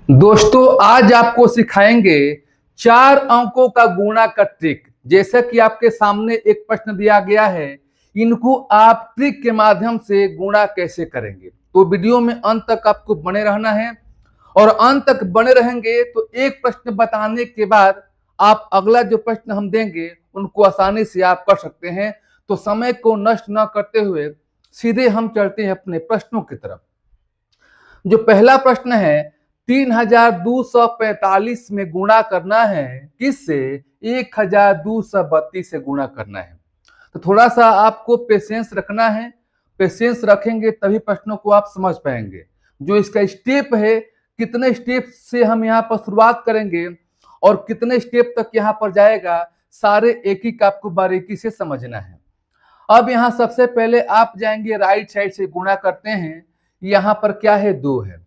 दोस्तों आज आपको सिखाएंगे चार अंकों का गुणा का ट्रिक। जैसा कि आपके सामने एक प्रश्न दिया गया है, इनको आप ट्रिक के माध्यम से गुणा कैसे करेंगे। तो वीडियो में अंत तक आपको बने रहना है और अंत तक बने रहेंगे तो एक प्रश्न बताने के बाद आप अगला जो प्रश्न हम देंगे उनको आसानी से आप कर सकते हैं। तो समय को नष्ट न करते हुए सीधे हम चलते हैं अपने प्रश्नों की तरफ। जो पहला प्रश्न है, 3245 में गुणा करना है किससे? 1232 से गुणा करना है। तो थोड़ा सा आपको पेशेंस रखना है। पेशेंस रखेंगे तभी प्रश्नों को आप समझ पाएंगे। जो इसका स्टेप है, कितने स्टेप से हम यहाँ पर शुरुआत करेंगे और कितने स्टेप तक यहाँ पर जाएगा, सारे एक एक आपको बारीकी से समझना है। अब यहाँ सबसे पहले आप जाएंगे राइट साइड से गुणा करते हैं। यहाँ पर क्या है? 2 है,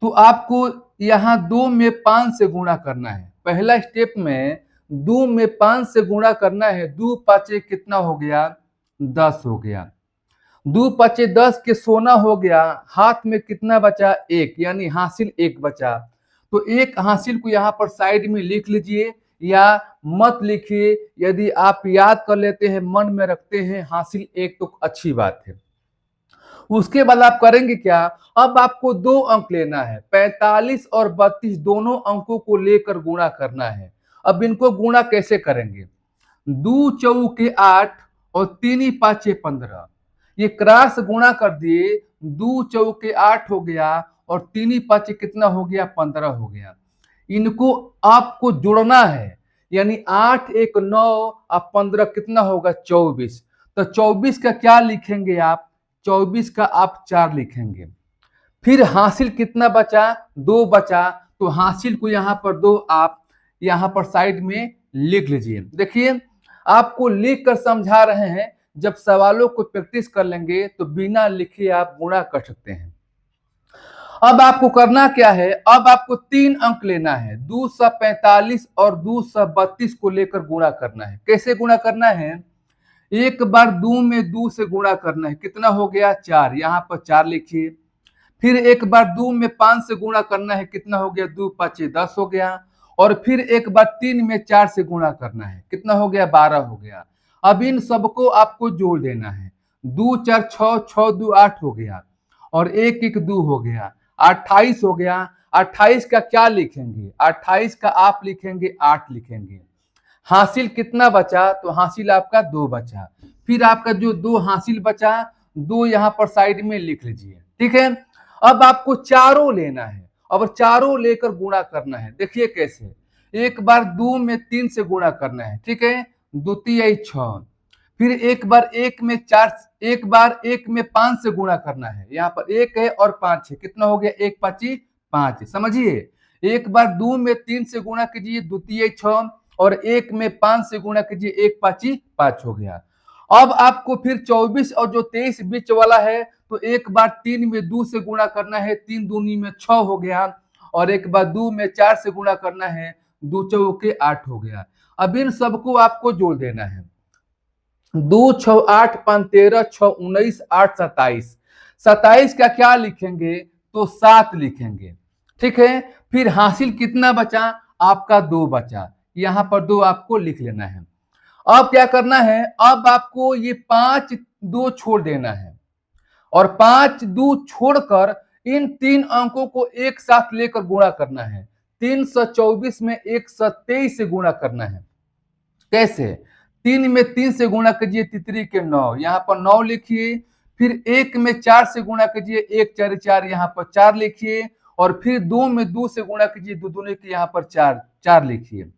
तो आपको यहाँ 2 में 5 से गुणा करना है। पहला स्टेप में 2 में 5 से गुणा करना है। 2 पाँचे कितना हो गया? 10 हो गया। 2 पाँचे 10 के सोना हो गया। हाथ में कितना बचा? 1, यानी हासिल 1 बचा। तो एक हासिल को यहाँ पर साइड में लिख लीजिए या मत लिखिए। यदि आप याद कर लेते हैं, मन में रखते हैं हासिल 1, तो अच्छी बात है। उसके बाद आप करेंगे क्या? अब आपको 2 अंक लेना है। 45 और 32 दोनों अंकों को लेकर गुणा करना है। अब इनको गुणा कैसे करेंगे? 2 चौके 8 और 3 पाँचे 15, ये क्रॉस गुणा कर दिए। 2 चौके 8 हो गया और 3 पाँचे कितना हो गया? 15 हो गया। इनको आपको जोड़ना है, यानी 8 1 9 और 15 कितना होगा? 24। तो 24 का क्या लिखेंगे आप? 24 का आप 4 लिखेंगे। फिर हासिल कितना बचा? 2 बचा। तो हासिल को यहाँ पर 2 आप यहाँ पर साइड में लिख लीजिए। देखिए, आपको लिख कर समझा रहे हैं। जब सवालों को प्रैक्टिस कर लेंगे तो बिना लिखे आप गुणा कर सकते हैं। अब आपको करना क्या है? अब आपको 3 अंक लेना है। 245 और 232 को लेकर गुणा करना है। कैसे गुणा करना है? एक बार 2 में 2 से गुणा करना है। कितना हो गया? 4, यहाँ पर 4 लिखिए। फिर एक बार 2 में 5 से गुणा करना है। कितना हो गया? 2 पाँचे 10 हो गया। और फिर एक बार 3 में 4 से गुणा करना है। कितना हो गया? 12 हो गया। अब इन सबको आपको जोड़ देना है। 2 4 6, 6 2 8 हो गया और 1 1 2 हो गया। 28 हो गया। 28 का क्या लिखेंगे? 28 का आप लिखेंगे 8 लिखेंगे। हासिल कितना बचा? तो हासिल आपका 2 बचा। फिर आपका जो 2 हासिल बचा, 2 यहाँ पर साइड में लिख लीजिए। ठीक है। अब आपको चारों लेना है। अब चारों लेकर गुणा करना है। देखिए कैसे। एक बार 2 में 3 से गुणा करना है। ठीक है। द्वितीय 6। फिर एक बार 1 में 4, एक बार 1 में 5 से गुणा करना है। यहाँ पर 1 है और 5 है। कितना हो गया? 1 5 5। समझिए, एक बार 2 में 3 से गुणा कीजिए, द्वितीय 6, और 1 में 5 से गुणा कीजिए, 1 5 5 हो गया। अब आपको फिर 24 और जो 23 बीच वाला है, तो एक बार 3 में 2 से गुणा करना है। 3 दूनी में 6 हो गया। और एक बार 2 में 4 से गुणा करना है। 2 चौके 8 हो गया। अब इन सबको आपको जोड़ देना है। 2 6 8 5 13 6 19 8 27। 27 का क्या लिखेंगे? तो 7 लिखेंगे। ठीक है। फिर हासिल कितना बचा? आपका 2 बचा। यहाँ पर 2 आपको लिख लेना है। अब क्या करना है? अब आपको ये 5 2 छोड़ देना है और 5 2 छोड़कर इन 3 अंकों को एक साथ लेकर गुणा करना है। 324 में 123 से गुणा करना है। कैसे? 3 में 3 से गुणा कीजिए, तितरी के 9, यहाँ पर 9 लिखिए। फिर 1 में 4 से गुणा कीजिए, 1 4 4, यहाँ पर 4 लिखिए। और फिर 2 में 2 से गुणा कीजिए, 2 दूनी के यहाँ पर 4 4 लिखिए।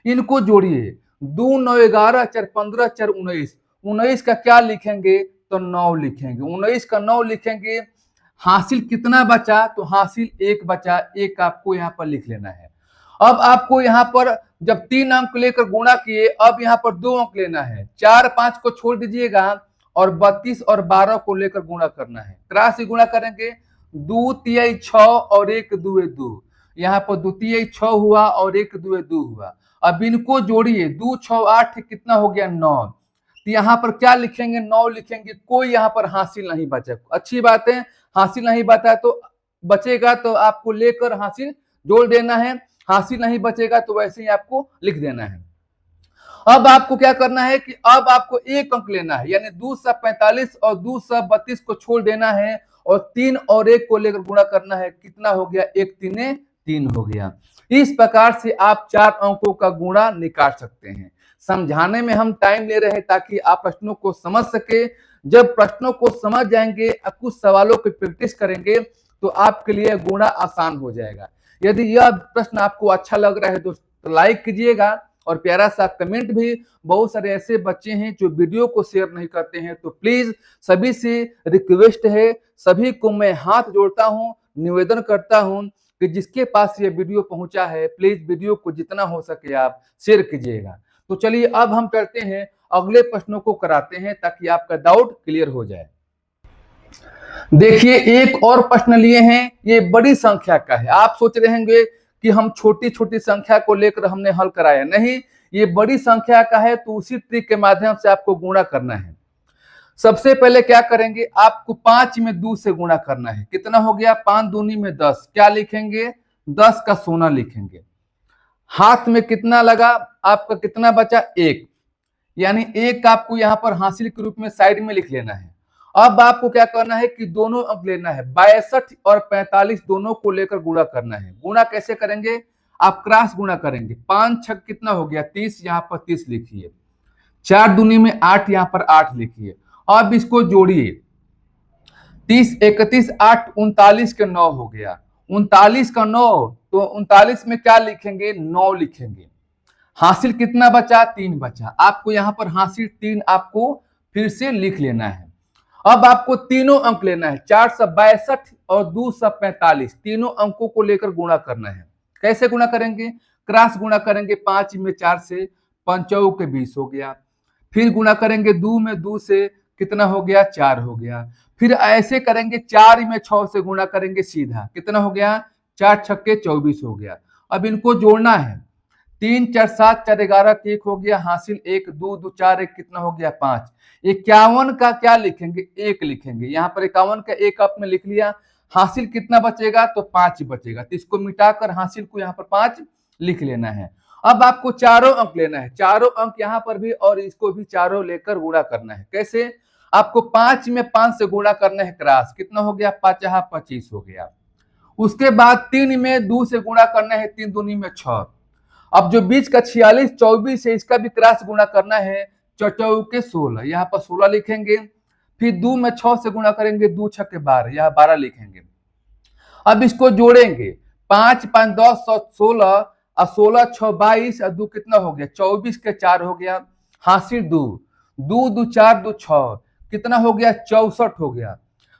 इनको जोड़िए। 2 9 11 4 15 4 19। 19 का क्या लिखेंगे? तो 9 लिखेंगे। 19 का 9 लिखेंगे। हासिल कितना बचा? तो हासिल 1 बचा। 1 आपको यहाँ पर लिख लेना है। अब आपको यहाँ पर जब 3 अंक लेकर गुणा किए, अब यहाँ पर 2 अंक लेना है। 4 5 को छोड़ दीजिएगा और 32 और 12 को लेकर गुणा करना है। क्रॉस से गुणा करेंगे। 2 तिहाई 6 और 1 2 2। यहाँ पर द्वितीय 6 हुआ और 1 2 2 हुआ। अब इनको जोड़िए। 2 6 8 कितना हो गया? 9। तो यहाँ पर क्या लिखेंगे? 9 लिखेंगे। कोई यहाँ पर हासिल नहीं बचा। अच्छी बात है, हासिल नहीं बचा तो बचेगा तो आपको लेकर हासिल जोड़ देना है, हासिल नहीं बचेगा तो वैसे ही आपको लिख देना है। अब आपको क्या करना है कि अब आपको एक अंक लेना है, यानी 245 और 232 को छोड़ देना है और 3 और 1 को लेकर गुणा करना है। कितना हो गया? 1 3 3 हो गया। इस प्रकार से आप 4 अंकों का गुणा निकाल सकते हैं। समझाने में हम टाइम ले रहे हैं ताकि आप प्रश्नों को समझ सके। जब प्रश्नों को समझ जाएंगे, कुछ सवालों की प्रैक्टिस करेंगे तो आपके लिए गुणा आसान हो जाएगा। यदि यह प्रश्न आपको अच्छा लग रहा है तो लाइक कीजिएगा और प्यारा सा कमेंट भी। बहुत सारे ऐसे बच्चे हैं जो वीडियो को शेयर नहीं करते हैं, तो प्लीज सभी से रिक्वेस्ट है, सभी को मैं हाथ जोड़ता हूं, निवेदन करता हूं कि जिसके पास ये वीडियो पहुंचा है प्लीज वीडियो को जितना हो सके आप शेयर कीजिएगा। तो चलिए अब हम करते हैं अगले प्रश्नों को कराते हैं ताकि आपका डाउट क्लियर हो जाए। देखिए एक और प्रश्न लिए हैं, ये बड़ी संख्या का है। आप सोच रहे होंगे कि हम छोटी छोटी संख्या को लेकर हमने हल कराया, नहीं, ये बड़ी संख्या का है तो उसी ट्रिक के माध्यम से आपको गुणा करना है। सबसे पहले क्या करेंगे, आपको 5 में 2 से गुणा करना है। कितना हो गया? 5 दूनी में 10। क्या लिखेंगे? 10 का सोना लिखेंगे। हाथ में कितना लगा? आपका कितना बचा? 1, यानी 1 आपको यहां पर हासिल के रूप में साइड में लिख लेना है। अब आपको क्या करना है कि दोनों अंक लेना है, 62 और 45 दोनों को लेकर गुणा करना है। गुणा कैसे करेंगे? आप क्रॉस गुणा करेंगे। 5 छक कितना हो गया? 30, यहाँ पर 30 लिखिए। 4 दूनी में 8, यहाँ पर 8 लिखिए। अब इसको जोड़िए, 30 31 8 39 के 9 हो गया। 39 का 9, तो 39 में क्या लिखेंगे? 9 लिखेंगे। हासिल कितना बचा? 3 बचा। आपको यहाँ पर हासिल 3 आपको फिर से लिख लेना है। अब आपको तीनों अंक लेना है, 462 और 245 तीनों अंकों को लेकर गुणा करना है। कैसे गुणा करेंगे? क्रॉस गुणा करेंगे। 5 में 4 से 5 के 20 हो गया। फिर गुणा करेंगे 2 में 2 से, कितना हो गया? 4 हो गया। फिर ऐसे करेंगे 4 में 6 से गुणा करेंगे सीधा, कितना हो गया? 4 छक्के 24 हो गया। अब इनको जोड़ना है, 3 4 7 4 11 1 हो गया। हासिल 1 2 2 4 1 कितना हो गया? 5। 51 का क्या लिखेंगे? 1 लिखेंगे। यहाँ पर 51 का 1 आपने लिख लिया। हासिल कितना बचेगा? तो 5 बचेगा। तो इसको मिटाकर हासिल को यहाँ पर 5 लिख लेना है। अब आपको चारों अंक लेना है, चारों अंक यहाँ पर भी और इसको भी चारों लेकर गुणा करना है। कैसे? आपको 5 में 5 से गुणा करना है क्रॉस, कितना हो गया? 5 25 हो गया। उसके बाद 3 में 2 से गुणा करना है, 3 दूनी में 6। अब जो बीच का 46 24 है, इसका भी क्रॉस गुणा करना है, 4 के 16, यहाँ पर 16 लिखेंगे। फिर 2 में 6 से गुणा करेंगे, 2 छक्के 12, यहाँ 12 लिखेंगे। अब इसको जोड़ेंगे, 5 5 10 16 और 16 6 22 और 2 कितना हो गया? 24 के 4 हो गया। हासिल 2 2 2 4 2 6 कितना हो गया? 64 हो गया।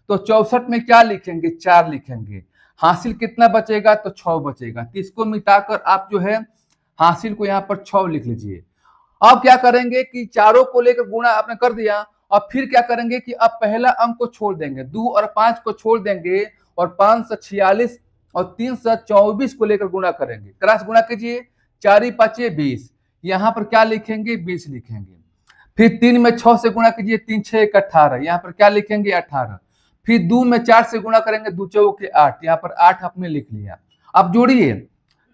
तो 64 में क्या लिखेंगे? 4 लिखेंगे। हासिल कितना बचेगा? तो 6 बचेगा। तो इसको मिटाकर आप जो है हासिल को यहाँ पर 6 लिख लीजिए। अब क्या करेंगे कि चारों को लेकर गुणा आपने कर दिया, और फिर क्या करेंगे कि अब पहला अंक को छोड़ देंगे, 2 और 5 को छोड़ देंगे और 546 और 324 को लेकर गुणा करेंगे। क्रॉस गुणा कीजिए, 4 5 20, यहाँ पर क्या लिखेंगे? 20 लिखेंगे। फिर 3 में 6 से गुणा कीजिए, 3 6 18, यहाँ पर क्या लिखेंगे? 18। फिर 2 में 4 से गुणा करेंगे, 2 4 के 8, यहाँ पर 8 आपने लिख लिया। अब जोड़िए,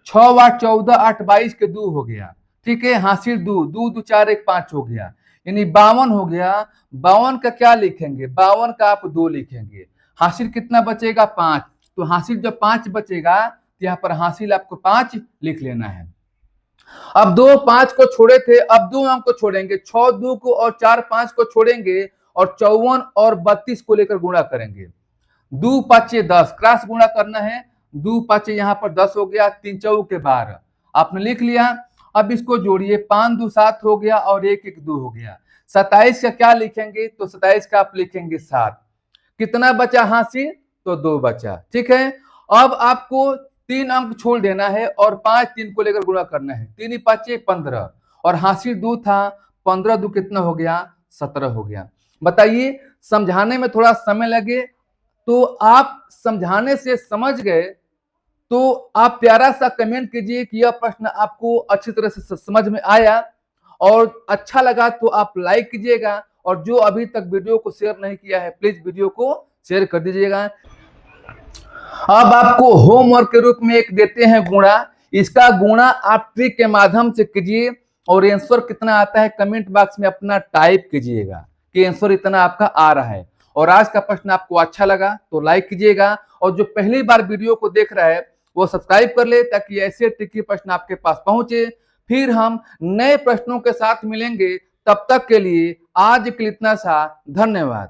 6 8 14 8 22 के 2 हो गया। ठीक है, हासिल 2 2 2 4 1 5 हो गया, यानी 52 हो गया। 52 का क्या लिखेंगे? 52 का आप 2 लिखेंगे। हासिल कितना बचेगा? 5। तो हासिल जब 5 बचेगा तो यहाँ पर हासिल आपको 5 लिख लेना है। अब 2 5 को छोड़े थे, अब 2 अंक को छोड़ेंगे, 6 2 को और 4 5 को छोड़ेंगे और 54 और 32 को लेकर गुणा करेंगे। 2 5 10, क्रॉस गुणा करना है। 2 5 यहाँ पर 10 हो गया, 3 4 के 12 आपने लिख लिया। अब इसको जोड़िए, 5 2 7 हो गया और 1 1 2 हो गया। 27 का क्या लिखेंगे? तो 27 का आप लिखेंगे 7। कितना बचा हासिल? तो 2 बचा। ठीक है, अब आपको 3 अंक छोड़ देना है और 5 3 को लेकर गुणा करना है। 3 5 15 और हासिल 2 था, 15 2 कितना हो गया? 17 हो गया। बताइए, समझाने में थोड़ा समय लगे तो आप समझाने से समझ गए तो आप प्यारा सा कमेंट कीजिए कि यह प्रश्न आपको अच्छी तरह से समझ में आया, और अच्छा लगा तो आप लाइक कीजिएगा, और जो अभी तक वीडियो को शेयर नहीं किया है प्लीज वीडियो को शेयर कर दीजिएगा। अब आपको होमवर्क के रूप में एक देते हैं गुणा। इसका गुणा आप ट्रिक के माध्यम से कीजिए और आंसर कितना आता है कमेंट बॉक्स में अपना टाइप कीजिएगा कि आंसर इतना आपका आ रहा है। और आज का प्रश्न आपको अच्छा लगा तो लाइक कीजिएगा, और जो पहली बार वीडियो को देख रहा है वो सब्सक्राइब कर ले ताकि ऐसे ट्रिकी प्रश्न आपके पास पहुंचे। फिर हम नए प्रश्नों के साथ मिलेंगे, तब तक के लिए आज के लिए इतना सा, धन्यवाद।